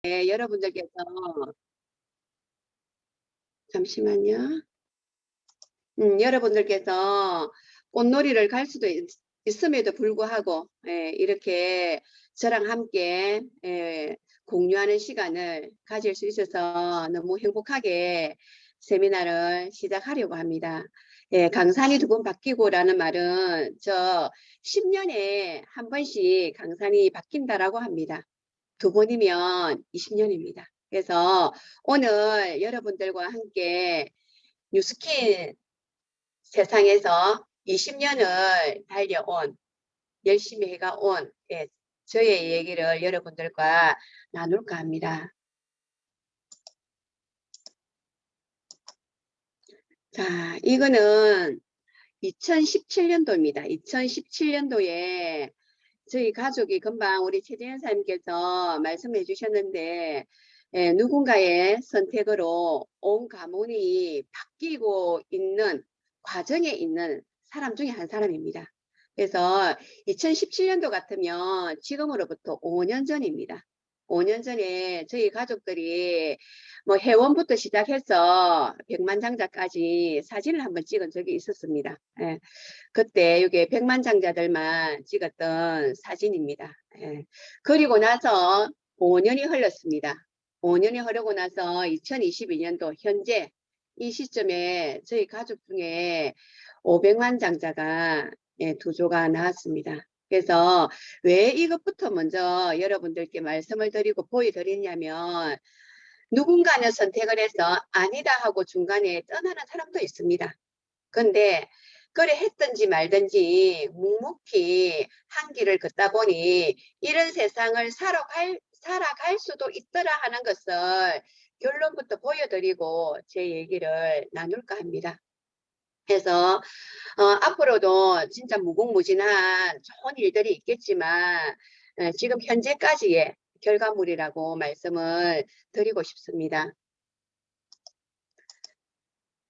여러분들께서 잠시만요. 여러분들께서 꽃놀이를 갈 수도 있음에도 불구하고 이렇게 저랑 함께 공유하는 시간을 가질 수 있어서 너무 행복하게 세미나를 시작하려고 합니다. 강산이 두 번 바뀌고라는 말은 저 10년에 한 번씩 강산이 바뀐다라고 합니다. 두 번이면 20년입니다. 그래서 오늘 여러분들과 함께 뉴스킨 세상에서 20년을 달려온, 열심히 해가온 저의 얘기를 여러분들과 나눌까 합니다. 자, 이거는 2017년도입니다. 2017년도에 저희 가족이 금방 우리 최재현 사님께서 말씀해 주셨는데 누군가의 선택으로 온 가문이 바뀌고 있는 과정에 있는 사람 중에 한 사람입니다. 그래서 2017년도 같으면 지금으로부터 5년 전입니다. 5년 전에 저희 가족들이 뭐 회원부터 시작해서 백만장자까지 사진을 한번 찍은 적이 있었습니다. 그때 이게 백만장자들만 찍었던 사진입니다. 그리고 나서 5년이 흘렀습니다. 5년이 흐르고 나서 2022년도 현재 이 시점에 저희 가족 중에 500만 장자가 두 조가 나왔습니다. 그래서 왜 이것부터 먼저 여러분들께 말씀을 드리고 보여드리냐면 누군가는 선택을 해서 아니다 하고 중간에 떠나는 사람도 있습니다. 근데 그래 했든지 말든지 묵묵히 한 길을 걷다 보니 이런 세상을 살아갈 수도 있더라 하는 것을 결론부터 보여드리고 제 얘기를 나눌까 합니다. 그래서 앞으로도 진짜 무궁무진한 좋은 일들이 있겠지만 지금 현재까지의 결과물이라고 말씀을 드리고 싶습니다.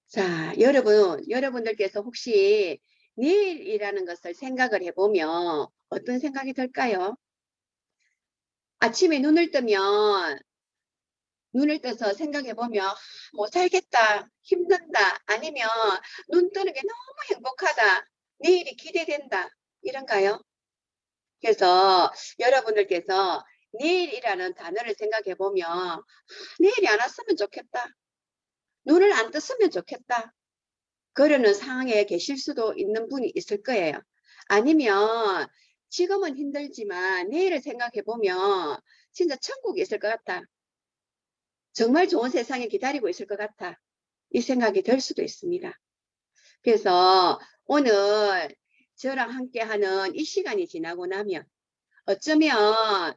자, 여러분들께서 혹시 내일이라는 것을 생각을 해보면 어떤 생각이 들까요? 아침에 눈을 떠서 생각해보면 못 살겠다, 힘든다, 아니면 눈 뜨는 게 너무 행복하다, 내일이 기대된다, 이런가요? 그래서 여러분들께서 내일이라는 단어를 생각해보면 내일이 안 왔으면 좋겠다, 눈을 안 떴으면 좋겠다, 그러는 상황에 계실 수도 있는 분이 있을 거예요. 아니면 지금은 힘들지만 내일을 생각해 보면 진짜 천국이 있을 것 같다. 정말 좋은 세상이 기다리고 있을 것 같아. 이 생각이 들 수도 있습니다. 그래서 오늘 저랑 함께하는 이 시간이 지나고 나면 어쩌면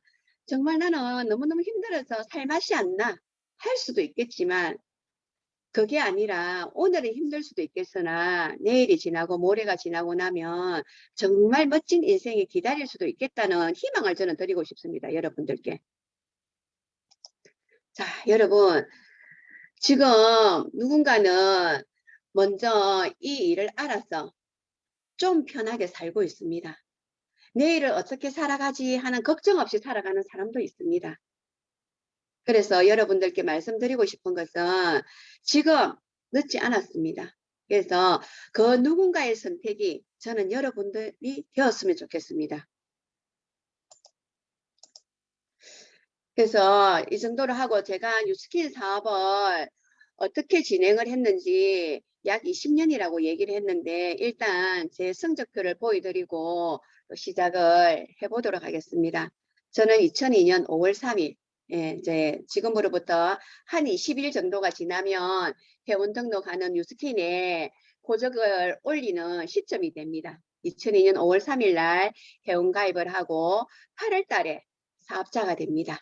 정말 나는 너무너무 힘들어서 살 맛이 안 나 할 수도 있겠지만 그게 아니라 오늘은 힘들 수도 있겠으나 내일이 지나고 모레가 지나고 나면 정말 멋진 인생이 기다릴 수도 있겠다는 희망을 저는 드리고 싶습니다. 여러분들께. 자, 여러분 지금 누군가는 먼저 이 일을 알아서 좀 편하게 살고 있습니다. 내일을 어떻게 살아가지 하는 걱정 없이 살아가는 사람도 있습니다. 그래서 여러분들께 말씀드리고 싶은 것은 지금 늦지 않았습니다. 그래서 그 누군가의 선택이 저는 여러분들이 되었으면 좋겠습니다. 그래서 이 정도로 하고 제가 뉴스킨 사업을 어떻게 진행을 했는지 약 20년이라고 얘기를 했는데 일단 제 성적표를 보여드리고 시작을 해보도록 하겠습니다. 저는 2002년 5월 3일 이제 지금으로부터 한 20일 정도가 지나면 회원 등록하는 뉴스킨에 고적을 올리는 시점이 됩니다. 2002년 5월 3일 날 회원 가입을 하고 8월 달에 사업자가 됩니다.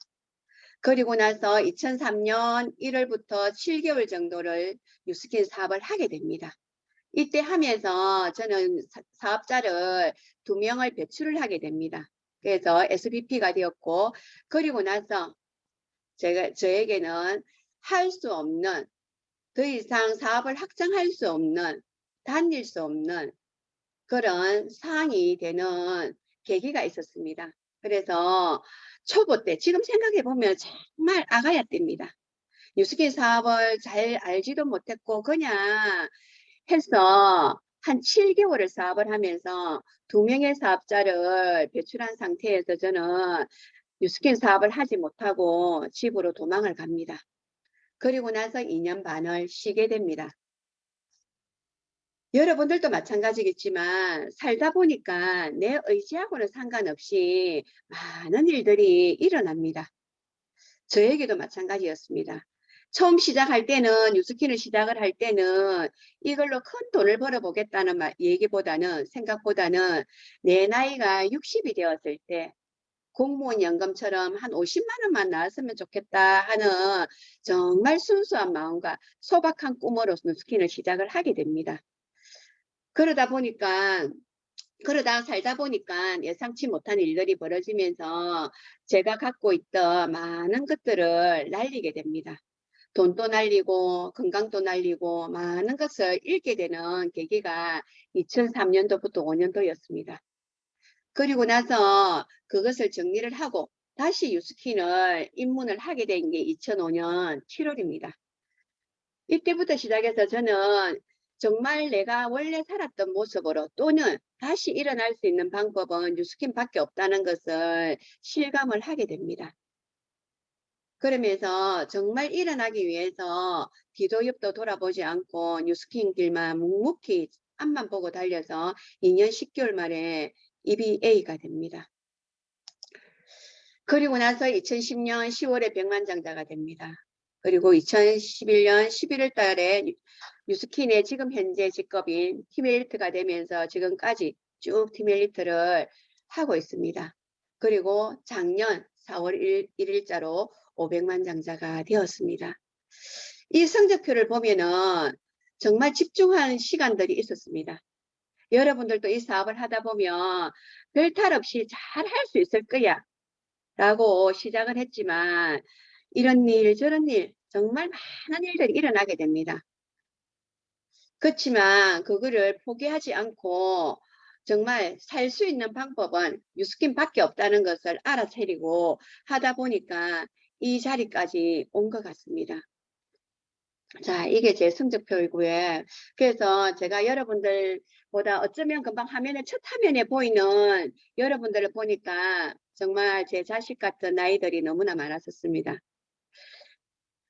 그리고 나서 2003년 1월부터 7개월 정도를 뉴스킨 사업을 하게 됩니다. 이때 하면서 저는 사업자를 2명을 배출을 하게 됩니다. 그래서 SVP가 되었고 그리고 나서 저에게는 할 수 없는 더 이상 사업을 확장할 수 없는 다닐 수 없는 그런 상황이 되는 계기가 있었습니다. 그래서 초보 때 지금 생각해 보면 정말 아가야 때입니다. 뉴스킨 사업을 잘 알지도 못했고 그냥 해서 한 7개월을 사업을 하면서 2명의 사업자를 배출한 상태에서 저는 뉴스킨 사업을 하지 못하고 집으로 도망을 갑니다. 그리고 나서 2년 반을 쉬게 됩니다. 여러분들도 마찬가지겠지만 살다 보니까 내 의지하고는 상관없이 많은 일들이 일어납니다. 저에게도 마찬가지였습니다. 처음 시작할 때는 뉴스킨을 시작을 할 때는 이걸로 큰 돈을 벌어보겠다는 얘기보다는 생각보다는 내 나이가 60이 되었을 때 공무원 연금처럼 한 50만 원만 나왔으면 좋겠다 하는 정말 순수한 마음과 소박한 꿈으로 뉴스킨을 시작을 하게 됩니다. 그러다 살다 보니까 예상치 못한 일들이 벌어지면서 제가 갖고 있던 많은 것들을 날리게 됩니다. 돈도 날리고 건강도 날리고 많은 것을 잃게 되는 계기가 2003년도부터 5년도였습니다. 그리고 나서 그것을 정리를 하고 다시 뉴스킨을 입문을 하게 된 게 2005년 7월입니다. 이때부터 시작해서 저는 정말 내가 원래 살았던 모습으로 또는 다시 일어날 수 있는 방법은 뉴스킨밖에 없다는 것을 실감을 하게 됩니다. 그러면서 정말 일어나기 위해서 뒤도 옆도 돌아보지 않고 뉴스킨 길만 묵묵히 앞만 보고 달려서 2년 10개월 만에 EBA가 됩니다. 그리고 나서 2010년 10월에 백만장자가 됩니다. 그리고 2011년 11월 달에 뉴스킨의 지금 현재 직업인 팀엘리트가 되면서 지금까지 쭉 팀엘리트를 하고 있습니다. 그리고 작년 4월 1일자로 500만 장자가 되었습니다. 이 성적표를 보면은 정말 집중하는 시간들이 있었습니다. 여러분들도 이 사업을 하다 보면 별 탈 없이 잘 할 수 있을 거야 라고 시작을 했지만 이런 일 저런 일 정말 많은 일들이 일어나게 됩니다. 그렇지만 그거를 포기하지 않고 정말 살 수 있는 방법은 뉴스킨 밖에 없다는 것을 알아차리고 하다 보니까 이 자리까지 온 것 같습니다. 자, 이게 제 성적표이고요. 그래서 제가 여러분들보다 어쩌면 금방 화면에 첫 화면에 보이는 여러분들을 보니까 정말 제 자식 같은 아이들이 너무나 많았었습니다.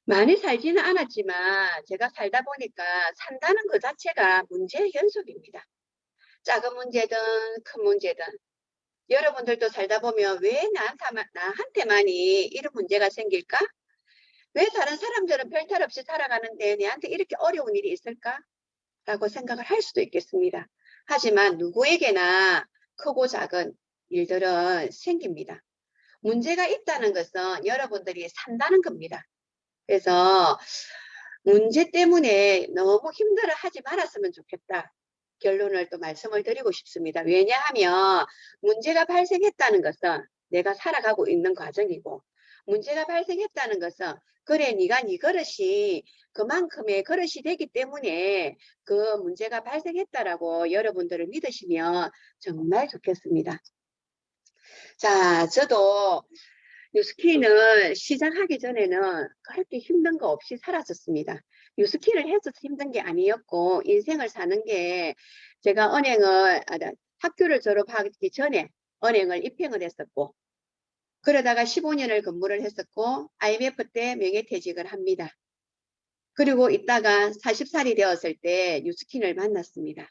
많이 살지는 않았지만 제가 살다 보니까 산다는 그 자체가 문제의 연속입니다. 작은 문제든 큰 문제든 여러분들도 살다 보면 왜 나한테만이 이런 문제가 생길까? 왜 다른 사람들은 별탈 없이 살아가는데 내한테 이렇게 어려운 일이 있을까? 라고 생각을 할 수도 있겠습니다. 하지만 누구에게나 크고 작은 일들은 생깁니다. 문제가 있다는 것은 여러분들이 산다는 겁니다. 그래서 문제 때문에 너무 힘들어 하지 말았으면 좋겠다. 결론을 또 말씀을 드리고 싶습니다. 왜냐하면 문제가 발생했다는 것은 내가 살아가고 있는 과정이고 문제가 발생했다는 것은 그래 네가 네 그릇이 그만큼의 그릇이 되기 때문에 그 문제가 발생했다라고 여러분들을 믿으시면 정말 좋겠습니다. 자, 저도 뉴스킨을 시작하기 전에는 그렇게 힘든 거 없이 살았었습니다. 뉴스킨을 해서 힘든 게 아니었고 인생을 사는 게 제가 학교를 졸업하기 전에 은행을 입행을 했었고 그러다가 15년을 근무를 했었고 IMF 때 명예퇴직을 합니다. 그리고 있다가 40살이 되었을 때 뉴스킨을 만났습니다.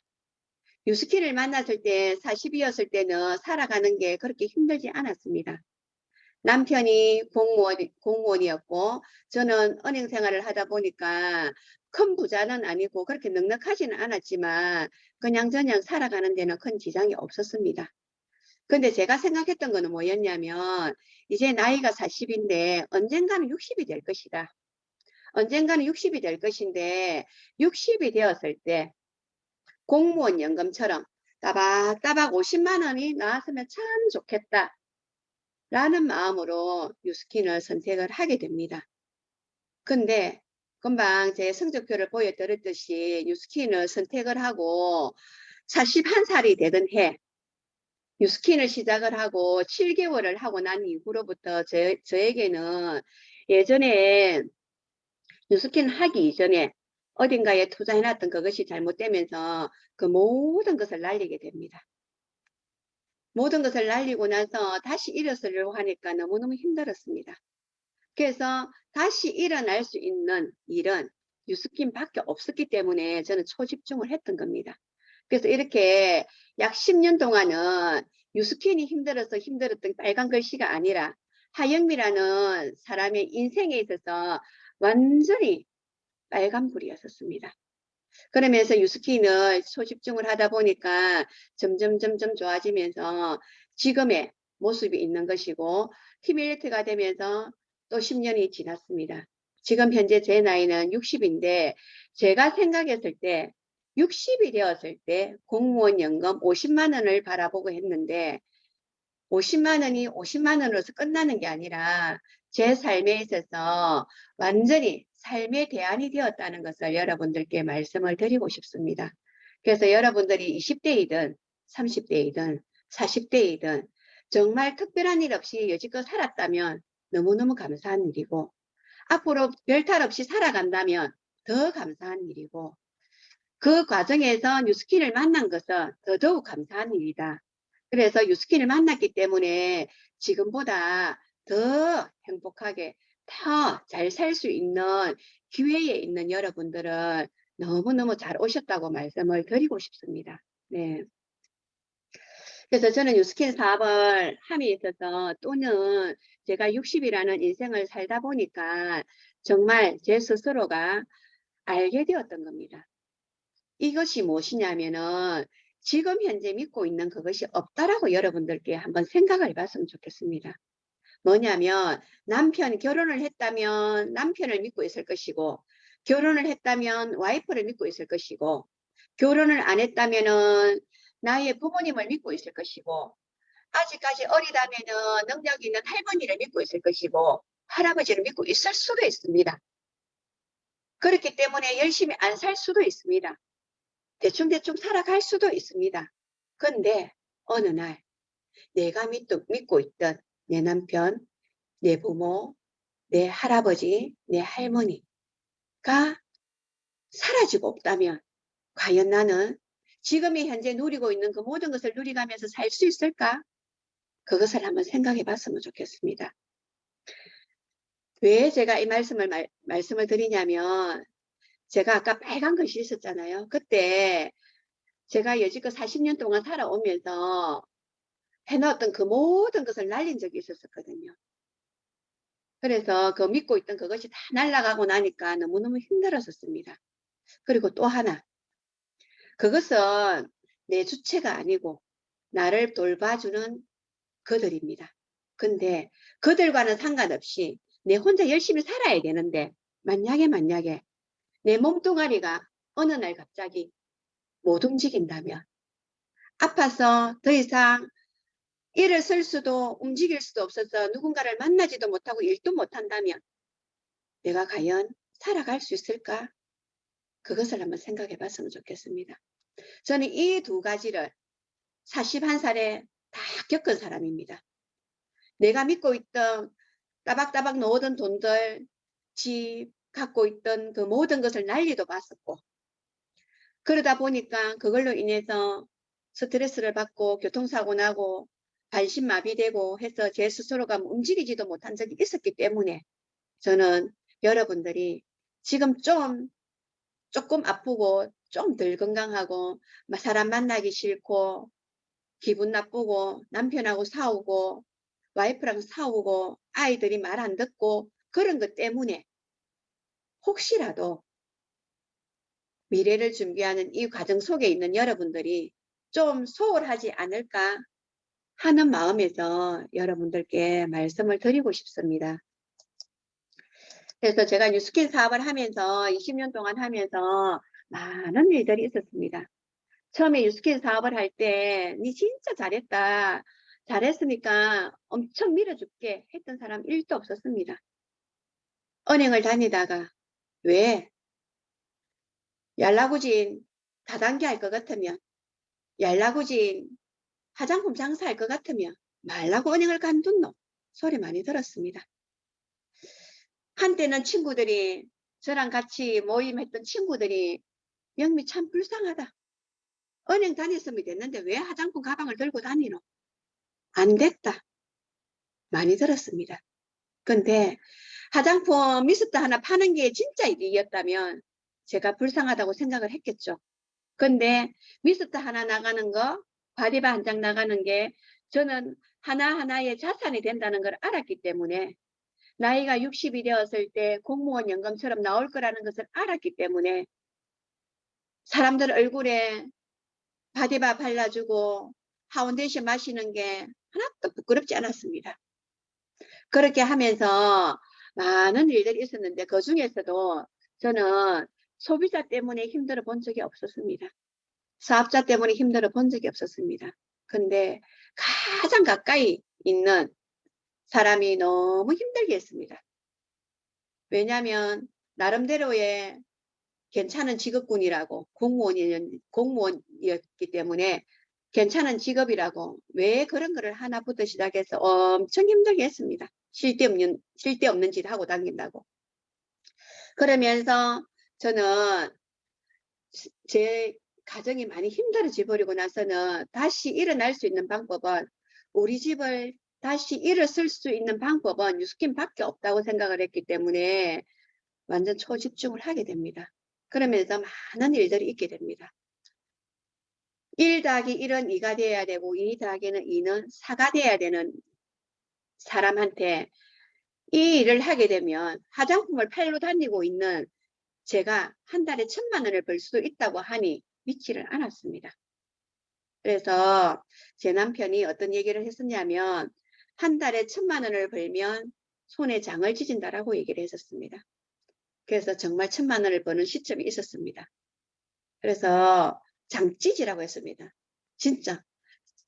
뉴스킨을 만났을 때 40이었을 때는 살아가는 게 그렇게 힘들지 않았습니다. 남편이 공무원이었고 저는 은행 생활을 하다 보니까 큰 부자는 아니고 그렇게 넉넉하지는 않았지만 그냥저냥 살아가는 데는 큰 지장이 없었습니다. 근데 제가 생각했던 거는 뭐였냐면 이제 나이가 40인데 언젠가는 60이 될 것이다. 언젠가는 60이 될 것인데 60이 되었을 때 공무원 연금처럼 따박따박 50만 원이 나왔으면 참 좋겠다. 라는 마음으로 뉴스킨을 선택을 하게 됩니다. 근데 금방 제 성적표를 보여드렸듯이 뉴스킨을 선택을 하고 41살이 되던 해 뉴스킨을 시작을 하고 7개월을 하고 난 이후로부터 저에게는 예전에 뉴스킨 하기 이전에 어딘가에 투자해놨던 그것이 잘못되면서 그 모든 것을 날리게 됩니다. 모든 것을 날리고 나서 다시 일어서려고 하니까 너무너무 힘들었습니다. 그래서 다시 일어날 수 있는 일은 뉴스킨 밖에 없었기 때문에 저는 초집중을 했던 겁니다. 그래서 이렇게 약 10년 동안은 뉴스킨이 힘들어서 힘들었던 빨간 글씨가 아니라 하영미라는 사람의 인생에 있어서 완전히 빨간불이었었습니다. 그러면서 뉴스킨을 초집중을 하다 보니까 점점 좋아지면서 지금의 모습이 있는 것이고 티밀리트가 되면서 또 10년이 지났습니다. 지금 현재 제 나이는 60인데 제가 생각했을 때 60이 되었을 때 공무원 연금 50만 원을 바라보고 했는데 50만 원이 50만 원으로서 끝나는 게 아니라 제 삶에 있어서 완전히 삶의 대안이 되었다는 것을 여러분들께 말씀을 드리고 싶습니다. 그래서 여러분들이 20대이든 30대이든 40대이든 정말 특별한 일 없이 여지껏 살았다면 너무너무 감사한 일이고 앞으로 별탈 없이 살아간다면 더 감사한 일이고 그 과정에서 뉴스킨을 만난 것은 더더욱 감사한 일이다. 그래서 뉴스킨을 만났기 때문에 지금보다 더 행복하게 더 잘 살 수 있는 기회에 있는 여러분들은 너무너무 잘 오셨다고 말씀을 드리고 싶습니다. 네. 그래서 저는 뉴스킨 사업을 함에 있어서 또는 제가 60이라는 인생을 살다 보니까 정말 제 스스로가 알게 되었던 겁니다. 이것이 무엇이냐면은 지금 현재 믿고 있는 그것이 없다라고 여러분들께 한번 생각을 해봤으면 좋겠습니다. 뭐냐면 남편 결혼을 했다면 남편을 믿고 있을 것이고 결혼을 했다면 와이프를 믿고 있을 것이고 결혼을 안 했다면은 나의 부모님을 믿고 있을 것이고 아직까지 어리다면은 능력 있는 할머니를 믿고 있을 것이고 할아버지를 믿고 있을 수도 있습니다. 그렇기 때문에 열심히 안 살 수도 있습니다. 대충 살아갈 수도 있습니다. 그런데 어느 날 내가 믿고 있던 내 남편, 내 부모, 내 할아버지, 내 할머니가 사라지고 없다면 과연 나는 지금이 현재 누리고 있는 그 모든 것을 누리가면서 살 수 있을까? 그것을 한번 생각해 봤으면 좋겠습니다. 왜 제가 이 말씀을 드리냐면 제가 아까 빨간 글씨 있었잖아요. 그때 제가 여지껏 40년 동안 살아오면서 해놓았던 그 모든 것을 날린 적이 있었거든요. 그래서 그 믿고 있던 그것이 다 날아가고 나니까 너무너무 힘들었었습니다. 그리고 또 하나, 그것은 내 주체가 아니고 나를 돌봐주는 그들입니다. 근데 그들과는 상관없이 내 혼자 열심히 살아야 되는데 만약에 내 몸뚱아리가 어느 날 갑자기 못 움직인다면 아파서 더 이상 일을 쓸 수도 움직일 수도 없어서 누군가를 만나지도 못하고 일도 못한다면 내가 과연 살아갈 수 있을까? 그것을 한번 생각해 봤으면 좋겠습니다. 저는 이 두 가지를 41살에 다 겪은 사람입니다. 내가 믿고 있던 따박따박 놓던 돈들, 집, 갖고 있던 그 모든 것을 난리도 봤었고 그러다 보니까 그걸로 인해서 스트레스를 받고 교통사고 나고 반신마비되고 해서 제 스스로가 움직이지도 못한 적이 있었기 때문에 저는 여러분들이 지금 조금 아프고 좀 덜 건강하고 사람 만나기 싫고 기분 나쁘고 남편하고 싸우고 와이프랑 싸우고 아이들이 말 안 듣고 그런 것 때문에 혹시라도 미래를 준비하는 이 과정 속에 있는 여러분들이 좀 소홀하지 않을까 하는 마음에서 여러분들께 말씀을 드리고 싶습니다. 그래서 제가 뉴스킨 사업을 하면서 20년 동안 하면서 많은 일들이 있었습니다. 처음에 뉴스킨 사업을 할 때 니 진짜 잘했다. 잘했으니까 엄청 밀어줄게 했던 사람 1도 없었습니다. 은행을 다니다가 왜 연락구진 다단계 할 것 같으면 연락구진 화장품 장사할 것 같으면 말라고 은행을 간둔노 소리 많이 들었습니다. 한때는 친구들이 저랑 같이 모임했던 친구들이 영미 참 불쌍하다. 은행 다녔으면 됐는데 왜 화장품 가방을 들고 다니노? 안 됐다. 많이 들었습니다. 근데 화장품 미스트 하나 파는 게 진짜 일이었다면 제가 불쌍하다고 생각을 했겠죠. 근데 미스트 하나 나가는 거, 바디바 한 장 나가는 게 저는 하나하나의 자산이 된다는 걸 알았기 때문에 나이가 60이 되었을 때 공무원 연금처럼 나올 거라는 것을 알았기 때문에 사람들 얼굴에 바디바 발라주고 파운데이션 마시는 게 하나도 부끄럽지 않았습니다. 그렇게 하면서 많은 일들이 있었는데 그 중에서도 저는 소비자 때문에 힘들어 본 적이 없었습니다. 사업자 때문에 힘들어 본 적이 없었습니다. 근데 가장 가까이 있는 사람이 너무 힘들게 했습니다. 왜냐하면 나름대로의 괜찮은 직업군이라고 공무원이었기 때문에 괜찮은 직업이라고 왜 그런 거를 하나부터 시작해서 엄청 힘들게 했습니다. 쓸데없는 짓 하고 다닌다고. 그러면서 저는 제 가정이 많이 힘들어져 버리고 나서는 다시 일어날 수 있는 방법은 우리 집을 다시 일어설 수 있는 방법은 뉴스킨밖에 없다고 생각을 했기 때문에 완전 초집중을 하게 됩니다. 그러면서 많은 일들이 있게 됩니다. 1 더하기 1은 2가 돼야 되고 2 더하기는 2는 4가 돼야 되는 사람한테 이 일을 하게 되면 화장품을 팔러 다니고 있는 제가 한 달에 1,000만 원을 벌 수도 있다고 하니 믿지를 않았습니다. 그래서 제 남편이 어떤 얘기를 했었냐면 한 달에 1,000만 원을 벌면 손에 장을 찢은다라고 얘기를 했었습니다. 그래서 정말 1,000만 원을 버는 시점이 있었습니다. 그래서 장찢이라고 했습니다. 진짜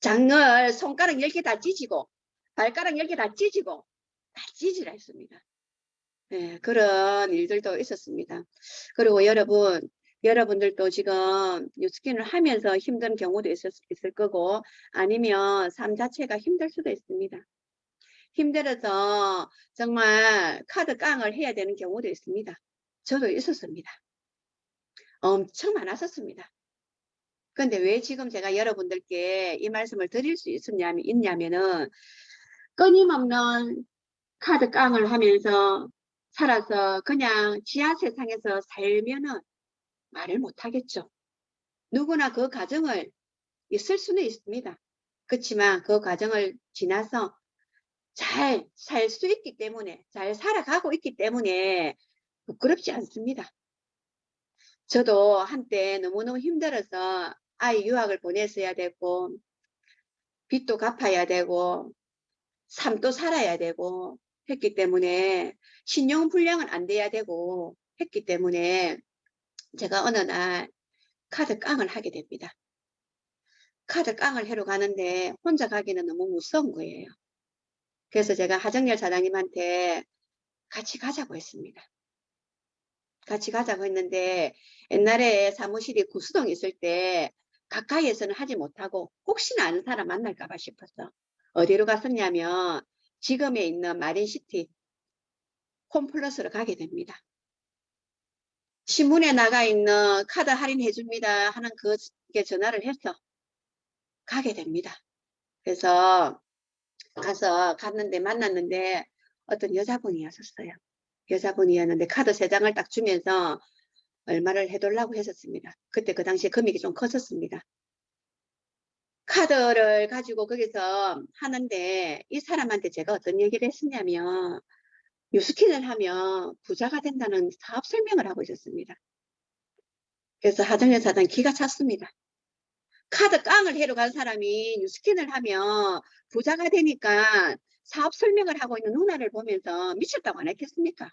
장을 손가락 10개 다 찢이고 발가락 10개 다 찢이고 다 찢으라 했습니다. 네, 그런 일들도 있었습니다. 그리고 여러분들도 지금 뉴스킨을 하면서 힘든 경우도 있을 거고 아니면 삶 자체가 힘들 수도 있습니다. 힘들어서 정말 카드 깡을 해야 되는 경우도 있습니다. 저도 있었습니다. 엄청 많았었습니다. 근데 왜 지금 제가 여러분들께 이 말씀을 드릴 수 있냐면은 끊임없는 카드 깡을 하면서 살아서 그냥 지하 세상에서 살면은 말을 못 하겠죠. 누구나 그 과정을 있을 수는 있습니다. 그렇지만 그 과정을 지나서 잘 살 수 있기 때문에 잘 살아가고 있기 때문에 부끄럽지 않습니다. 저도 한때 너무너무 힘들어서 아이 유학을 보냈어야 되고 빚도 갚아야 되고 삶도 살아야 되고 했기 때문에 신용 불량은 안 돼야 되고 했기 때문에 제가 어느 날 카드 깡을 하게 됩니다. 카드 깡을 하러 가는데 혼자 가기는 너무 무서운 거예요. 그래서 제가 하정열 사장님한테 같이 가자고 했습니다. 같이 가자고 했는데 옛날에 사무실이 구수동에 있을 때 가까이에서는 하지 못하고 혹시나 아는 사람 만날까 봐 싶어서 어디로 갔었냐면 지금에 있는 마린시티 홈플러스로 가게 됩니다. 신문에 나가 있는 카드 할인해 줍니다 하는 그게 전화를 해서 가게 됩니다. 그래서 갔는데 만났는데 어떤 여자분이었어요. 여자분이었는데 카드 3장을 딱 주면서 얼마를 해달라고 했었습니다. 그때 그 당시에 금액이 좀 컸었습니다. 카드를 가지고 거기서 하는데 이 사람한테 제가 어떤 얘기를 했었냐면 뉴스킨을 하면 부자가 된다는 사업 설명을 하고 있었습니다. 그래서 하정연 사장 기가 찼습니다. 카드 깡을 해러 간 사람이 뉴스킨을 하면 부자가 되니까 사업 설명을 하고 있는 누나를 보면서 미쳤다고 안 했겠습니까?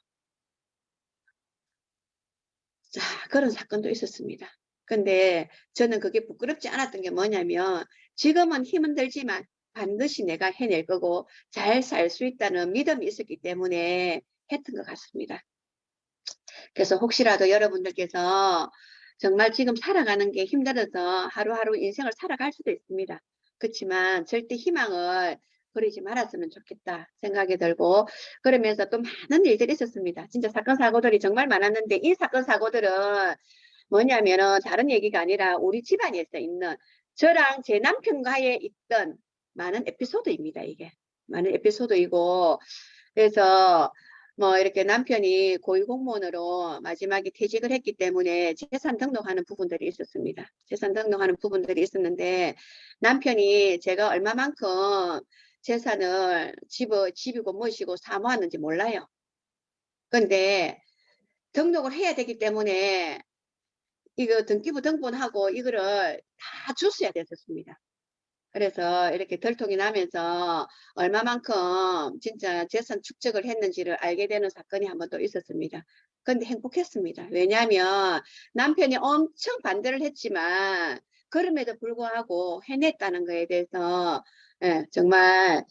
자, 그런 사건도 있었습니다. 근데 저는 그게 부끄럽지 않았던 게 뭐냐면 지금은 힘은 들지만 반드시 내가 해낼 거고 잘 살 수 있다는 믿음이 있었기 때문에 했던 것 같습니다. 그래서 혹시라도 여러분들께서 정말 지금 살아가는 게 힘들어서 하루하루 인생을 살아갈 수도 있습니다. 그렇지만 절대 희망을 버리지 말았으면 좋겠다 생각이 들고, 그러면서 또 많은 일들이 있었습니다. 진짜 사건 사고들이 정말 많았는데, 이 사건 사고들은 뭐냐면은 다른 얘기가 아니라 우리 집안에서 있는, 저랑 제 남편과의 있던 많은 에피소드입니다. 이게 많은 에피소드이고, 그래서 뭐 이렇게 남편이 고위공무원으로 마지막에 퇴직을 했기 때문에 재산 등록하는 부분들이 있었습니다. 재산 등록하는 부분들이 있었는데, 남편이 제가 얼마만큼 재산을 집이고 무엇이고 사모하는지 몰라요. 근데 등록을 해야 되기 때문에 이거 등기부 등본하고 이거를 다 줬어야 됐었습니다. 그래서 이렇게 들통이 나면서 얼마만큼 진짜 재산 축적을 했는지를 알게 되는 사건이 한 번 또 있었습니다. 근데 행복했습니다. 왜냐하면 남편이 엄청 반대를 했지만 그럼에도 불구하고 해냈다는 거에 대해서, 예, 정말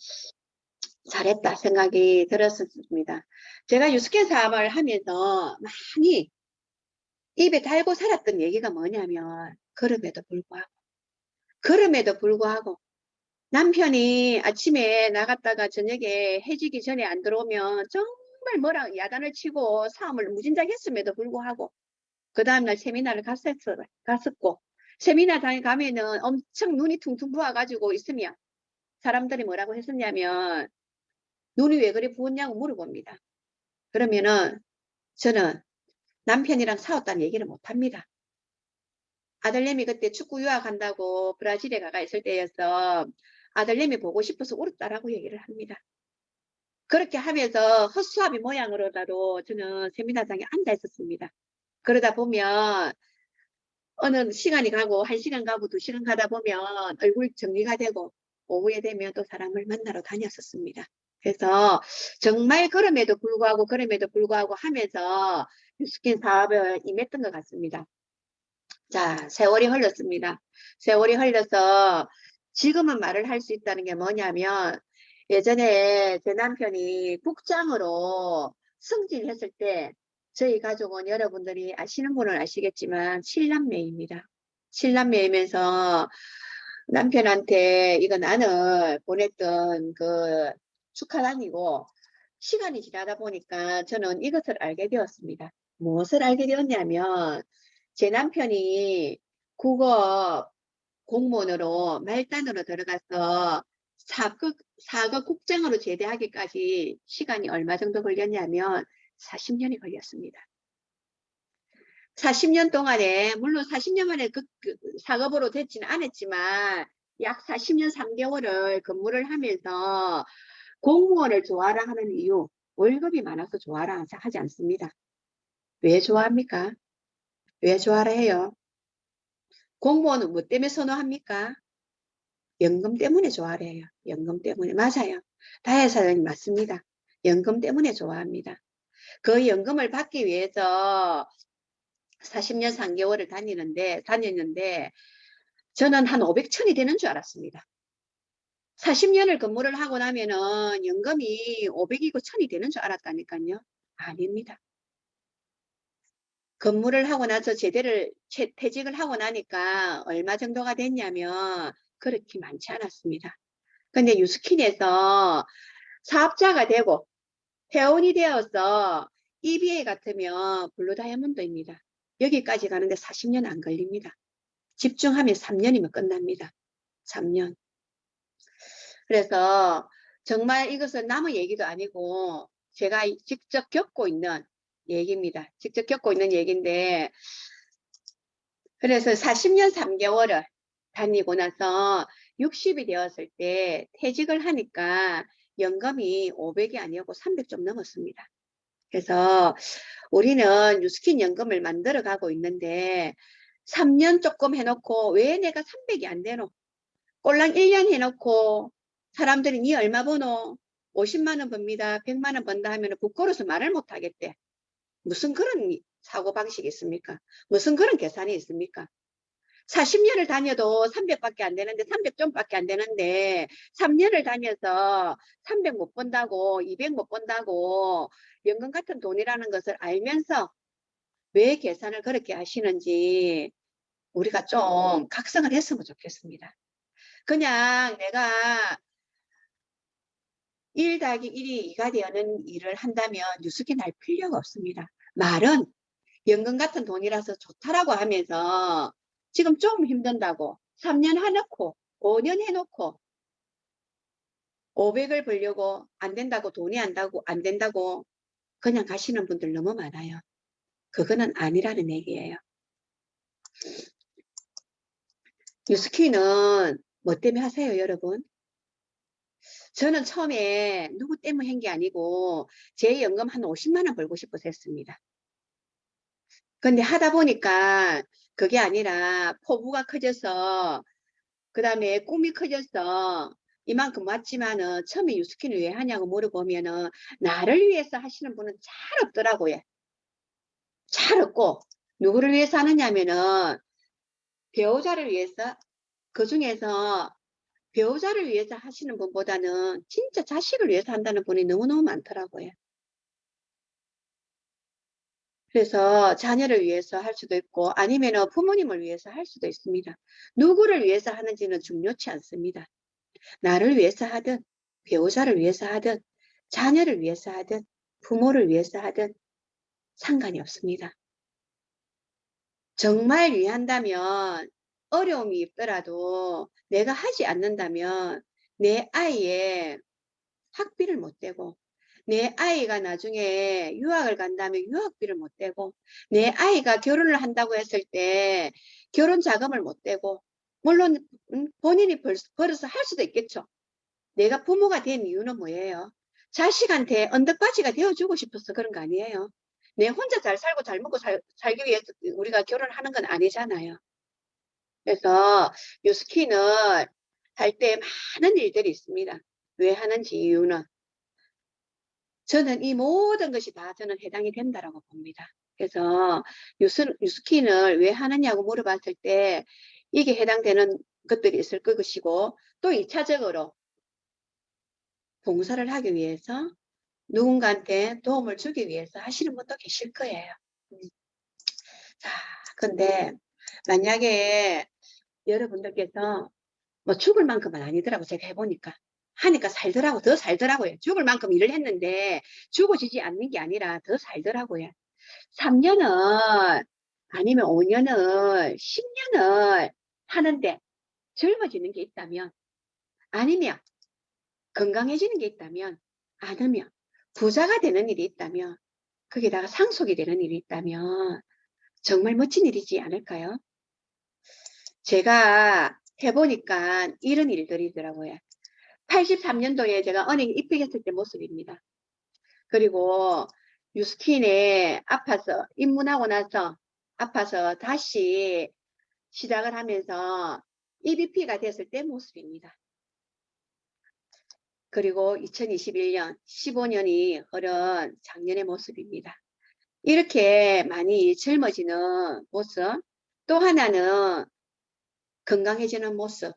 잘했다 생각이 들었습니다. 제가 유스케 사업을 하면서 많이 입에 달고 살았던 얘기가 뭐냐면, 그럼에도 불구하고 남편이 아침에 나갔다가 저녁에 해지기 전에 안 들어오면 정말 뭐라 야단을 치고 싸움을 무진장 했음에도 불구하고 그 다음날 세미나를 갔었고, 세미나장에 가면은 엄청 눈이 퉁퉁 부어가지고 있으면 사람들이 뭐라고 했었냐면, 눈이 왜 그리 부었냐고 물어봅니다. 그러면은 저는 남편이랑 싸웠다는 얘기를 못합니다. 아들내미 그때 축구 유학한다고 브라질에 가가 있을 때여서 아들내미 보고 싶어서 울었다라고 얘기를 합니다. 그렇게 하면서 헛수아비 모양으로라도 저는 세미나장에 앉아 있었습니다. 그러다 보면 어느 시간이 가고 1시간 가고 2시간 가다 보면 얼굴 정리가 되고 오후에 되면 또 사람을 만나러 다녔었습니다. 그래서 정말 그럼에도 불구하고 하면서 뉴스킨 사업을 임했던 것 같습니다. 자, 세월이 흘렀습니다. 세월이 흘러서 지금은 말을 할 수 있다는 게 뭐냐면, 예전에 제 남편이 국장으로 승진했을 때 저희 가족은 여러분들이 아시는 분은 아시겠지만 7남매입니다. 7남매이면서 남편한테 이거 나는 보냈던 그 축하단이고, 시간이 지나다 보니까 저는 이것을 알게 되었습니다. 무엇을 알게 되었냐면, 제 남편이 국어 공무원으로 말단으로 들어가서 사급 국장으로 제대하기까지 시간이 얼마 정도 걸렸냐면 40년이 걸렸습니다. 40년 동안에, 물론 40년 만에 사급으로 됐지는 않았지만 약 40년 3개월을 근무를 하면서 공무원을 좋아라 하는 이유, 월급이 많아서 좋아라 하지 않습니다. 왜 좋아합니까? 왜 좋아라 해요? 공무원은 뭐 때문에 선호합니까? 연금 때문에 좋아해요. 연금 때문에. 맞아요. 다혜 사장님 맞습니다. 연금 때문에 좋아합니다. 그 연금을 받기 위해서 40년 3개월을 다녔는데 저는 한 500, 1000이 되는 줄 알았습니다. 40년을 근무를 하고 나면은 연금이 500이고 1000이 되는 줄 알았다니까요. 아닙니다. 근무를 하고 나서 퇴직을 하고 나니까 얼마 정도가 됐냐면 그렇게 많지 않았습니다. 근데 유스킨에서 사업자가 되고 회원이 되어서 EBA 같으면 블루 다이아몬드입니다. 여기까지 가는데 40년 안 걸립니다. 집중하면 3년이면 끝납니다. 3년. 그래서 정말 이것은 남의 얘기도 아니고 제가 직접 겪고 있는 얘기입니다. 직접 겪고 있는 얘기인데, 그래서 40년 3개월을 다니고 나서 60이 되었을 때 퇴직을 하니까 연금이 500이 아니었고 300 좀 넘었습니다. 그래서 우리는 뉴스킨 연금을 만들어 가고 있는데 3년 조금 해놓고 왜 내가 300이 안 되노? 꼴랑 1년 해놓고 사람들이 니 얼마 버노? 50만 원 법니다. 100만 원 번다 하면 부끄러워서 말을 못 하겠대. 무슨 그런 사고방식이 있습니까? 무슨 그런 계산이 있습니까? 40년을 다녀도 300밖에 안 되는데, 300 좀밖에 안 되는데 3년을 다녀서 300 못 번다고, 200 못 번다고 연금 같은 돈이라는 것을 알면서 왜 계산을 그렇게 하시는지 우리가 좀 각성을 했으면 좋겠습니다. 그냥 내가 1 더하기 1이 2가 되는 일을 한다면 뉴스킨 할 필요가 없습니다. 말은 연금 같은 돈이라서 좋다라고 하면서 지금 좀 힘든다고 3년 해놓고 5년 해놓고 500을 벌려고 안 된다고 돈이 안 된다고 그냥 가시는 분들 너무 많아요. 그거는 아니라는 얘기예요. 뉴스킨은 뭐 때문에 하세요, 여러분? 저는 처음에 누구 때문에 한 게 아니고 제 연금 한 50만 원 벌고 싶어서 했습니다. 근데 하다 보니까 그게 아니라 포부가 커져서 그 다음에 꿈이 커져서 이만큼 왔지만은 처음에 뉴스킨을 왜 하냐고 물어보면은 나를 위해서 하시는 분은 잘 없더라고요. 잘 없고 누구를 위해서 하느냐면은 배우자를 위해서 그 중에서 배우자를 위해서 하시는 분보다는 진짜 자식을 위해서 한다는 분이 너무너무 많더라고요. 그래서 자녀를 위해서 할 수도 있고 아니면 부모님을 위해서 할 수도 있습니다. 누구를 위해서 하는지는 중요치 않습니다. 나를 위해서 하든 배우자를 위해서 하든 자녀를 위해서 하든 부모를 위해서 하든 상관이 없습니다. 정말 위한다면 어려움이 있더라도 내가 하지 않는다면 내 아이의 학비를 못 대고 내 아이가 나중에 유학을 간다면 유학비를 못 대고 내 아이가 결혼을 한다고 했을 때 결혼 자금을 못 대고 물론 본인이 벌어서 할 수도 있겠죠. 내가 부모가 된 이유는 뭐예요? 자식한테 언덕바지가 되어주고 싶어서 그런 거 아니에요. 내 혼자 잘 살고 잘 먹고 살기 위해서 우리가 결혼하는 건 아니잖아요. 그래서 뉴스킨을 할 때 많은 일들이 있습니다. 왜 하는지 이유는 저는 이 모든 것이 다 저는 해당이 된다라고 봅니다. 그래서 뉴스킨을 왜 하느냐고 물어봤을 때 이게 해당되는 것들이 있을 것이고 또 2차적으로 봉사를 하기 위해서 누군가한테 도움을 주기 위해서 하시는 분도 계실 거예요. 자, 근데 만약에 여러분들께서 뭐 죽을 만큼은 아니더라고 제가 해보니까 하니까 살더라고 더 살더라고요. 죽을 만큼 일을 했는데 죽어지지 않는 게 아니라 더 살더라고요. 3년을 아니면 5년을 10년을 하는데 젊어지는 게 있다면 아니면 건강해지는 게 있다면 아니면 부자가 되는 일이 있다면 거기다가 상속이 되는 일이 있다면 정말 멋진 일이지 않을까요? 제가 해보니까 이런 일들이더라고요. 83년도에 제가 은행 입학했을 때 모습입니다. 그리고 뉴스킨에 아파서 입문하고 나서 아파서 다시 시작을 하면서 EBP가 됐을 때 모습입니다. 그리고 2021년 15년이 흐른 작년의 모습입니다. 이렇게 많이 젊어지는 모습 또 하나는 건강해지는 모습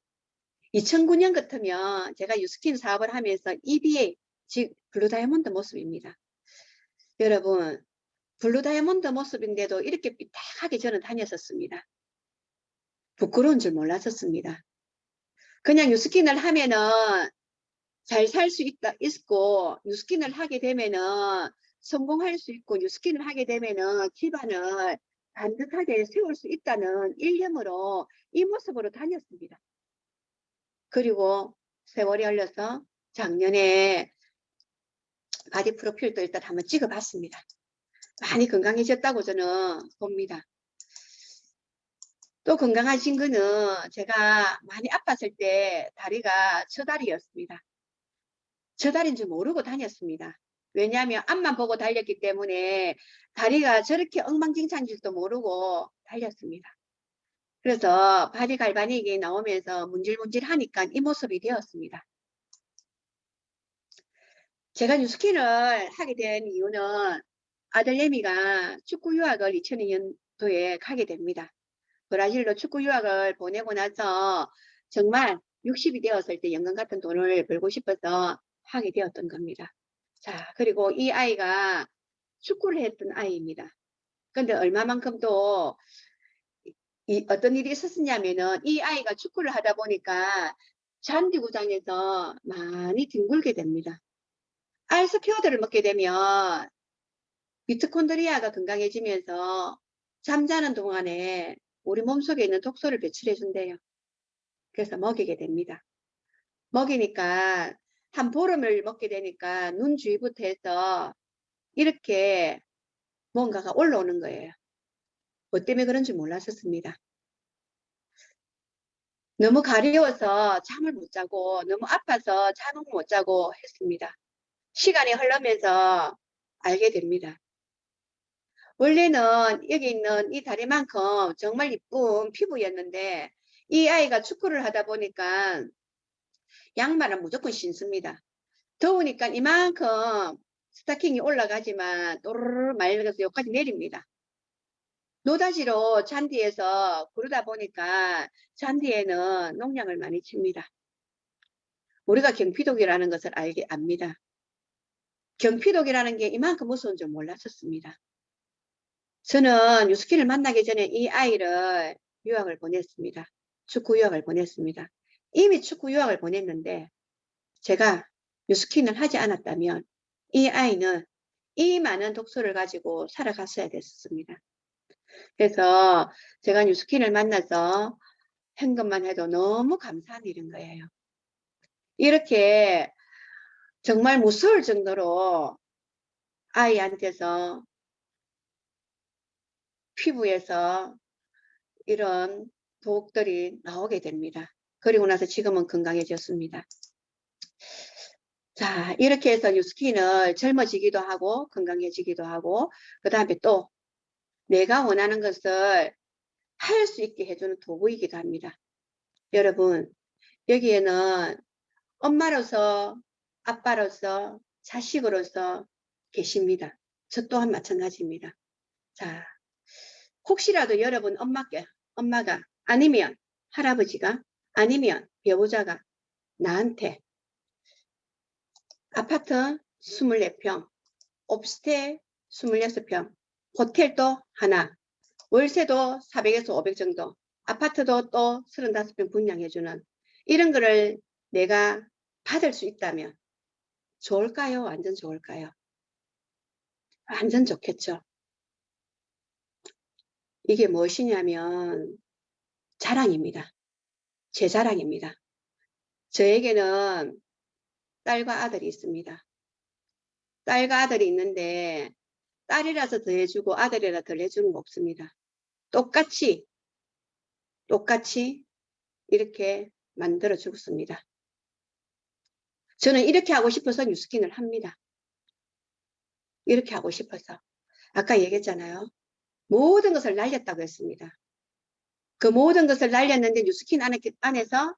2009년 같으면 제가 뉴스킨 사업을 하면서 EBA 즉 블루 다이아몬드 모습입니다. 여러분 블루 다이아몬드 모습인데도 이렇게 삐딱하게 저는 다녔었습니다. 부끄러운 줄 몰랐었습니다. 그냥 뉴스킨을 하면은 잘 살 수 있고 뉴스킨을 하게 되면은 성공할 수 있고 뉴스킨을 하게 되면은 집안을 반듯하게 세울 수 있다는 일념으로 이 모습으로 다녔습니다. 그리고 세월이 흘러서 작년에 바디 프로필도 일단 한번 찍어봤습니다. 많이 건강해졌다고 저는 봅니다. 또 건강하신 거는 제가 많이 아팠을 때 다리가 저다리였습니다. 저다리인 줄 모르고 다녔습니다. 왜냐하면 앞만 보고 달렸기 때문에 다리가 저렇게 엉망진창인 줄도 모르고 달렸습니다. 그래서 바디 갈바닉이 나오면서 문질문질 하니까 이 모습이 되었습니다. 제가 뉴스킨을 하게 된 이유는 아들 내미가 축구 유학을 2002년도에 가게 됩니다. 브라질로 축구 유학을 보내고 나서 정말 60이 되었을 때 연금 같은 돈을 벌고 싶어서 하게 되었던 겁니다. 자, 그리고 이 아이가 축구를 했던 아이입니다. 근데 얼마만큼 또 어떤 일이 있었냐면은 이 아이가 축구를 하다 보니까 잔디구장에서 많이 뒹굴게 됩니다. 알스피어드를 먹게 되면 미토콘드리아가 건강해지면서 잠자는 동안에 우리 몸속에 있는 독소를 배출해 준대요. 그래서 먹이게 됩니다. 먹이니까 한 보름을 먹게 되니까 눈 주위부터 해서 이렇게 뭔가가 올라오는 거예요. 뭐 때문에 그런지 몰랐었습니다. 너무 가려워서 잠을 못 자고 너무 아파서 잠을 못 자고 했습니다. 시간이 흐르면서 알게 됩니다. 원래는 여기 있는 이 다리만큼 정말 이쁜 피부였는데 이 아이가 축구를 하다 보니까 양말은 무조건 신습니다. 더우니까 이만큼 스타킹이 올라가지만 또르르 말려서 여기까지 내립니다. 노다지로 잔디에서 구르다 보니까 잔디에는 농약을 많이 칩니다. 우리가 경피독이라는 것을 압니다. 경피독이라는 게 이만큼 무서운 줄 몰랐었습니다. 저는 유스킨을 만나기 전에 이 아이를 유학을 보냈습니다. 축구 유학을 보냈습니다. 이미 축구 유학을 보냈는데 제가 유스킨을 하지 않았다면 이 아이는 이 많은 독소를 가지고 살아갔어야 됐습니다. 그래서 제가 유스킨을 만나서 한 것만 해도 너무 감사한 일인 거예요. 이렇게 정말 무서울 정도로 아이한테서 피부에서 이런 독들이 나오게 됩니다. 그리고 나서 지금은 건강해졌습니다. 자, 이렇게 해서 뉴스킨을 젊어지기도 하고 건강해지기도 하고 그 다음에 또 내가 원하는 것을 할 수 있게 해주는 도구이기도 합니다. 여러분, 여기에는 엄마로서 아빠로서 자식으로서 계십니다. 저 또한 마찬가지입니다. 자, 혹시라도 여러분 엄마가 아니면 할아버지가 아니면 배우자가 나한테 아파트 24평, 옵스테 26평, 호텔도 하나, 월세도 400에서 500 정도, 아파트도 또 35평 분양해주는 이런 거를 내가 받을 수 있다면 좋을까요? 완전 좋을까요? 완전 좋겠죠. 이게 무엇이냐면 자랑입니다. 제 자랑입니다. 저에게는 딸과 아들이 있습니다. 딸과 아들이 있는데 딸이라서 더 해주고 아들이라 덜 해주는 거 없습니다. 똑같이 이렇게 만들어 주었습니다. 저는 이렇게 하고 싶어서 뉴스킨을 합니다. 이렇게 하고 싶어서. 아까 얘기했잖아요. 모든 것을 날렸다고 했습니다. 그 모든 것을 날렸는데 뉴스킨 안에서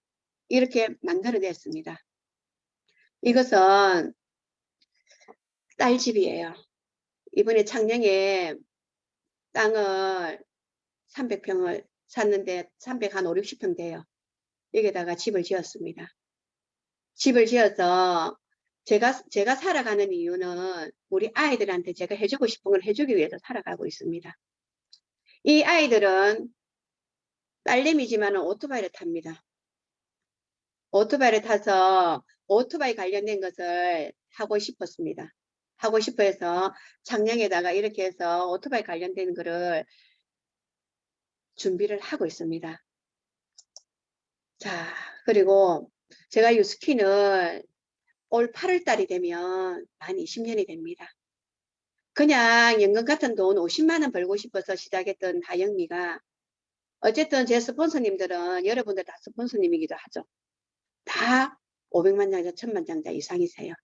이렇게 만들어냈습니다. 이것은 딸 집이에요. 이번에 창녕에 땅을 300평을 샀는데 300한 5, 60평 돼요. 여기다가 집을 지었습니다. 집을 지어서 제가 살아가는 이유는 우리 아이들한테 제가 해주고 싶은 걸 해주기 위해서 살아가고 있습니다. 이 아이들은 딸내미지만 오토바이를 탑니다. 오토바이를 타서 오토바이 관련된 것을 하고 싶었습니다. 하고 싶어 해서 작년에다가 이렇게 해서 오토바이 관련된 거를 준비를 하고 있습니다. 자, 그리고 제가 이 스킨을 올 8월 달이 되면 만 20년이 됩니다. 그냥 연금 같은 돈 50만 원 벌고 싶어서 시작했던 하영미가 어쨌든 제 스폰서님들은 여러분들 다 스폰서님이기도 하죠. 다 500만 장자, 1000만 장자 이상이세요.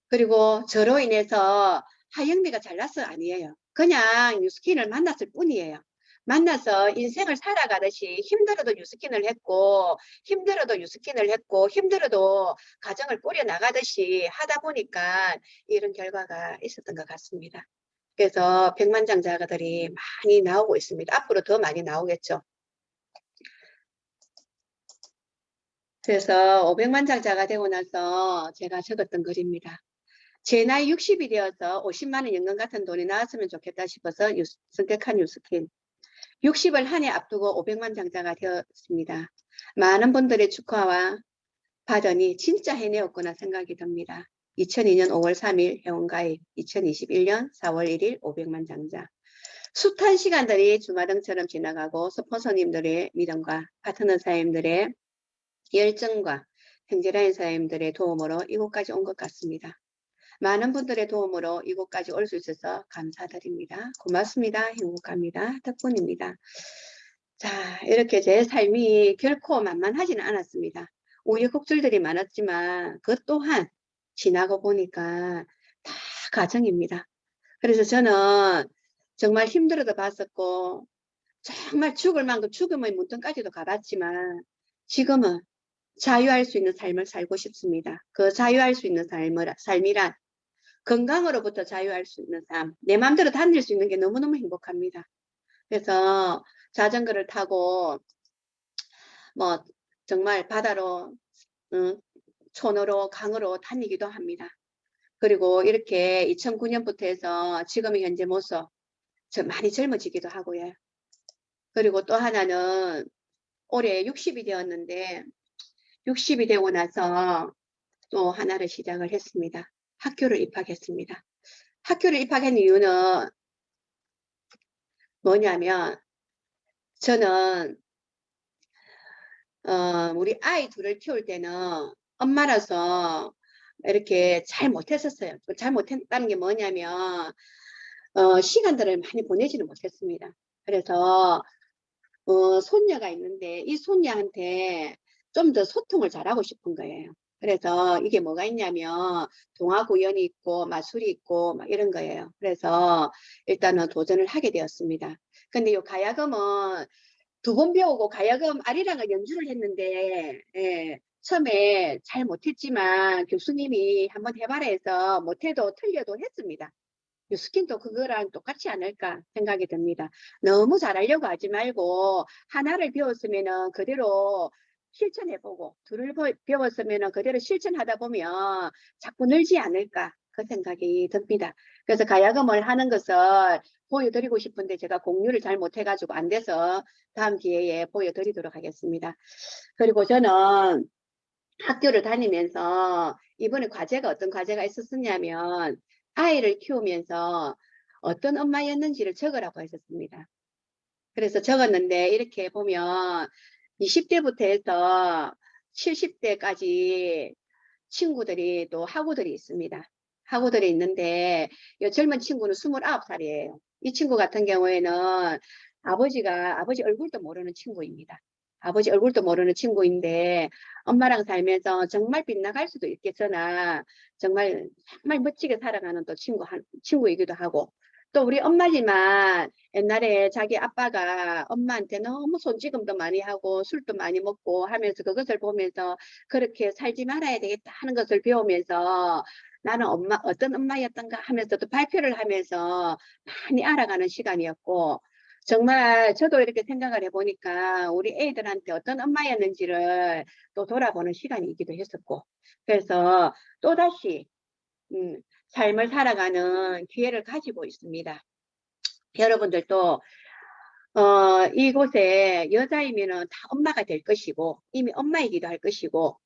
그리고 저로 인해서 하영미가 잘나서 아니에요. 그냥 뉴스킨을 만났을 뿐이에요. 만나서 인생을 살아가듯이 힘들어도 뉴스킨을 했고 힘들어도 뉴스킨을 했고 힘들어도 가정을 꾸려나가듯이 하다 보니까 이런 결과가 있었던 것 같습니다. 그래서 백만장자들이 많이 나오고 있습니다. 앞으로 더 많이 나오겠죠. 그래서 500만장자가 되고 나서 제가 적었던 글입니다. 제 나이 60이 되어서 50만 원 연금 같은 돈이 나왔으면 좋겠다 싶어서 선택한 뉴스킨. 60을 한 해 앞두고 500만 장자가 되었습니다. 많은 분들의 축하와 받으니 진짜 해내었구나 생각이 듭니다. 2002년 5월 3일 회원가입, 2021년 4월 1일 500만 장자. 숱한 시간들이 주마등처럼 지나가고 스폰서님들의 믿음과 파트너 사장님들의 열정과 행제라인 사장님들의 도움으로 이곳까지 온 것 같습니다. 많은 분들의 도움으로 이곳까지 올 수 있어서 감사드립니다. 고맙습니다. 행복합니다. 덕분입니다. 자, 이렇게 제 삶이 결코 만만하지는 않았습니다. 우여곡절들이 많았지만 그 또한 지나고 보니까 다 과정입니다. 그래서 저는 정말 힘들어도 봤었고 정말 죽을 만큼 죽음의 문턱까지도 가봤지만 지금은 자유할 수 있는 삶을 살고 싶습니다. 그 자유할 수 있는 삶이란 건강으로부터 자유할 수 있는 삶, 내 마음대로 다닐 수 있는 게 너무너무 행복합니다. 그래서 자전거를 타고 뭐 정말 바다로 촌으로 강으로 다니기도 합니다. 그리고 이렇게 2009년부터 해서 지금의 현재 모습 많이 젊어지기도 하고요. 그리고 또 하나는 올해 60이 되었는데 60이 되고 나서 또 하나를 시작을 했습니다. 학교를 입학했습니다. 학교를 입학한 이유는 뭐냐면 저는 우리 아이 둘을 키울 때는 엄마라서 이렇게 잘 못했었어요. 잘 못했다는 게 뭐냐면 시간들을 많이 보내지는 못했습니다. 그래서 손녀가 있는데 이 손녀한테 좀 더 소통을 잘하고 싶은 거예요. 그래서 이게 뭐가 있냐면 동화구연이 있고 마술이 있고 막 이런 거예요. 그래서 일단은 도전을 하게 되었습니다. 근데 이 가야금은 2번 배우고 가야금 아리랑을 연주를 했는데 예, 처음에 잘 못했지만 교수님이 한번 해봐라 해서 못해도 틀려도 했습니다. 스킨도 그거랑 똑같지 않을까 생각이 듭니다. 너무 잘하려고 하지 말고 하나를 배웠으면은 그대로 실천해보고 둘을 배웠으면은 그대로 실천하다 보면 자꾸 늘지 않을까 그 생각이 듭니다. 그래서 가야금을 하는 것을 보여드리고 싶은데 제가 공유를 잘 못해가지고 안 돼서 다음 기회에 보여드리도록 하겠습니다. 그리고 저는 학교를 다니면서 이번에 과제가 어떤 과제가 있었냐면 아이를 키우면서 어떤 엄마였는지를 적으라고 했었습니다. 그래서 적었는데 이렇게 보면 20대부터 해서 70대까지 친구들이 또 학우들이 있습니다. 학우들이 있는데 이 젊은 친구는 29살이에요. 이 친구 같은 경우에는 아버지 얼굴도 모르는 친구입니다. 아버지 얼굴도 모르는 친구인데 엄마랑 살면서 정말 빗나갈 수도 있겠으나 정말 멋지게 살아가는 또 친구이기도 하고 또 우리 엄마지만 옛날에 자기 아빠가 엄마한테 너무 손찌검도 많이 하고 술도 많이 먹고 하면서 그것을 보면서 그렇게 살지 말아야 되겠다 하는 것을 배우면서 나는 어떤 엄마였던가 하면서도 발표를 하면서 많이 알아가는 시간이었고 정말 저도 이렇게 생각을 해보니까 우리 애들한테 어떤 엄마였는지를 또 돌아보는 시간이기도 했었고 그래서 또다시 삶을 살아가는 기회를 가지고 있습니다. 여러분들도 이곳에 여자이면은 다 엄마가 될 것이고 이미 엄마이기도 할 것이고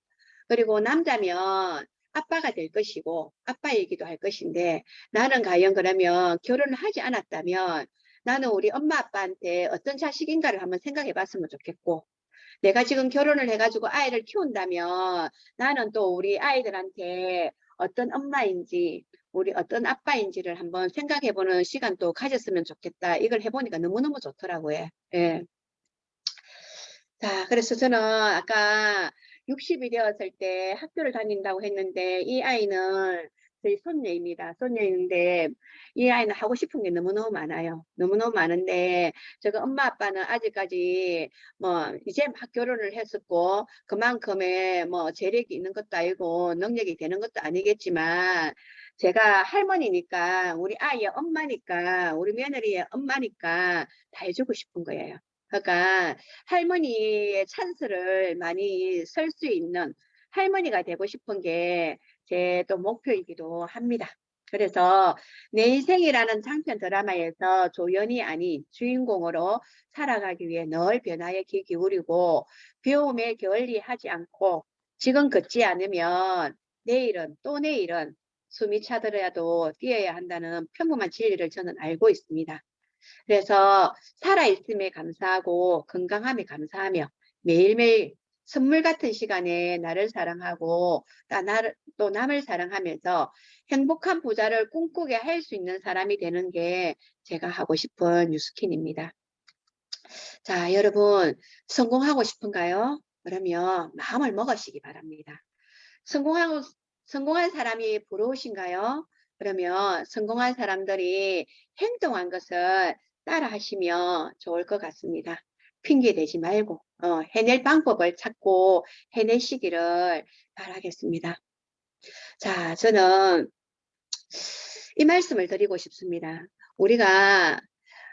그리고 남자면 아빠가 될 것이고 아빠이기도 할 것인데 나는 과연 그러면 결혼을 하지 않았다면 나는 우리 엄마 아빠한테 어떤 자식인가를 한번 생각해 봤으면 좋겠고 내가 지금 결혼을 해가지고 아이를 키운다면 나는 또 우리 아이들한테 어떤 엄마인지 우리 어떤 아빠인지를 한번 생각해보는 시간도 가졌으면 좋겠다. 이걸 해보니까 너무너무 좋더라고요. 예. 자, 그래서 저는 아까 60이 되었을 때 학교를 다닌다고 했는데 이 아이는 저희 손녀입니다. 손녀인데 이 아이는 하고 싶은 게 너무너무 많아요. 너무너무 많은데 제가 엄마 아빠는 아직까지 뭐 이제 막 결혼을 했었고 그만큼의 뭐 재력이 있는 것도 아니고 능력이 되는 것도 아니겠지만 제가 할머니니까 우리 아이의 엄마니까 우리 며느리의 엄마니까 다 해주고 싶은 거예요. 그러니까 할머니의 찬스를 많이 설 수 있는 할머니가 되고 싶은 게 제 또 목표이기도 합니다. 그래서 내 인생이라는 장편 드라마에서 조연이 아닌 주인공으로 살아가기 위해 늘 변화에 귀 기울이고 배움에 게을리하지 않고 지금 걷지 않으면 내일은 또 내일은 숨이 차더라도 뛰어야 한다는 평범한 진리를 저는 알고 있습니다. 그래서 살아있음에 감사하고 건강함에 감사하며 매일매일 선물 같은 시간에 나를 사랑하고 또 남을 사랑하면서 행복한 부자를 꿈꾸게 할 수 있는 사람이 되는 게 제가 하고 싶은 뉴스킨입니다. 자, 여러분 성공하고 싶은가요? 그러면 마음을 먹으시기 바랍니다. 성공한 사람이 부러우신가요? 그러면 성공한 사람들이 행동한 것을 따라 하시면 좋을 것 같습니다. 핑계 대지 말고 해낼 방법을 찾고 해내시기를 바라겠습니다. 자, 저는 이 말씀을 드리고 싶습니다. 우리가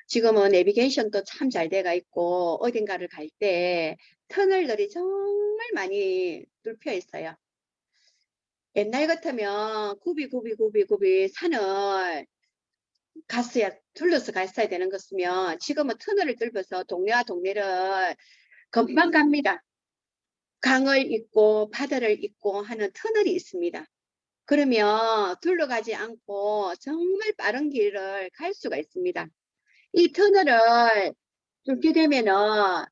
지금은 내비게이션도 참 잘 돼가 있고 어딘가를 갈 때 터널들이 정말 많이 뚫혀 있어요. 옛날 같으면 굽이 산을 둘러서 갔어야 되는 것이면 지금은 터널을 뚫어서 동네와 동네를 금방 갑니다. 강을 잇고 바다를 잇고 하는 터널이 있습니다. 그러면 둘러가지 않고 정말 빠른 길을 갈 수가 있습니다. 이 터널을 뚫게 되면은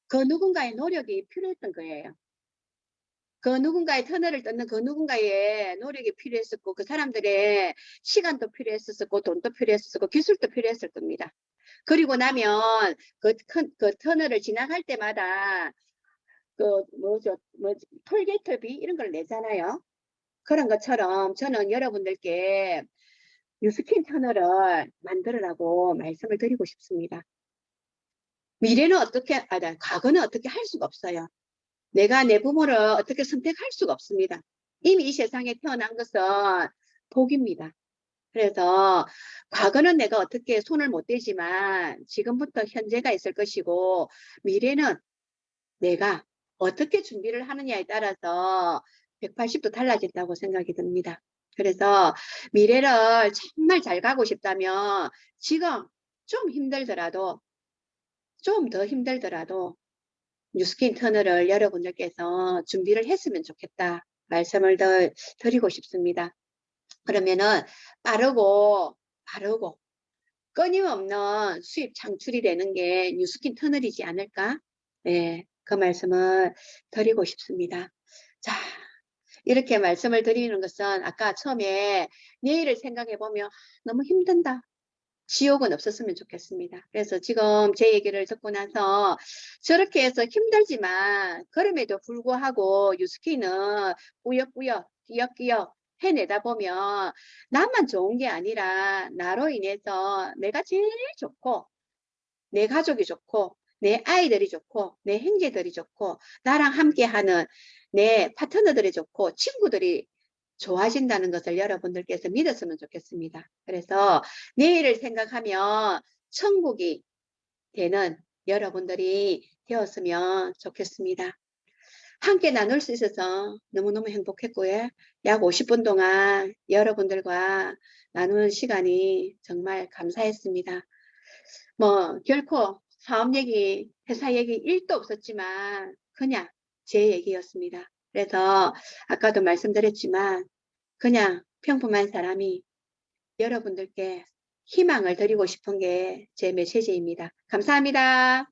그 누군가의 노력이 필요했던 거예요. 그 누군가의 터널을 뚫는 그 누군가의 노력이 필요했었고 그 사람들의 시간도 필요했었고 돈도 필요했었고 기술도 필요했을 겁니다. 그리고 나면 그 터널을 지나갈 때마다 톨게이트비 이런 걸 내잖아요. 그런 것처럼 저는 여러분들께 뉴스킨 터널을 만들으라고 말씀을 드리고 싶습니다. 과거는 어떻게 할 수가 없어요. 내가 내 부모를 어떻게 선택할 수가 없습니다. 이미 이 세상에 태어난 것은 복입니다. 그래서 과거는 내가 어떻게 손을 못 대지만 지금부터 현재가 있을 것이고 미래는 내가 어떻게 준비를 하느냐에 따라서 180도 달라진다고 생각이 듭니다. 그래서 미래를 정말 잘 가고 싶다면 지금 좀 힘들더라도 좀 더 힘들더라도 뉴스킨 터널을 여러분들께서 준비를 했으면 좋겠다 말씀을 드리고 싶습니다. 그러면은 빠르고 끊임없는 수입 창출이 되는 게 뉴스킨 터널이지 않을까? 네, 그 말씀을 드리고 싶습니다. 자, 이렇게 말씀을 드리는 것은 아까 처음에 내일을 생각해 보면 너무 힘든다. 지옥은 없었으면 좋겠습니다. 그래서 지금 제 얘기를 듣고 나서 저렇게 해서 힘들지만 그럼에도 불구하고 뉴스킨은 꾸역꾸역 끼역끼역 해내다 보면 나만 좋은 게 아니라 나로 인해서 내가 제일 좋고 내 가족이 좋고 내 아이들이 좋고 내 형제들이 좋고 나랑 함께하는 내 파트너들이 좋고 친구들이 좋아진다는 것을 여러분들께서 믿었으면 좋겠습니다. 그래서 내일을 생각하면 천국이 되는 여러분들이 되었으면 좋겠습니다. 함께 나눌 수 있어서 너무너무 행복했고요. 약 50분 동안 여러분들과 나누는 시간이 정말 감사했습니다. 결코 사업 얘기, 회사 얘기 1도 없었지만 그냥 제 얘기였습니다. 그래서 아까도 말씀드렸지만 그냥 평범한 사람이 여러분들께 희망을 드리고 싶은 게 제 메시지입니다. 감사합니다.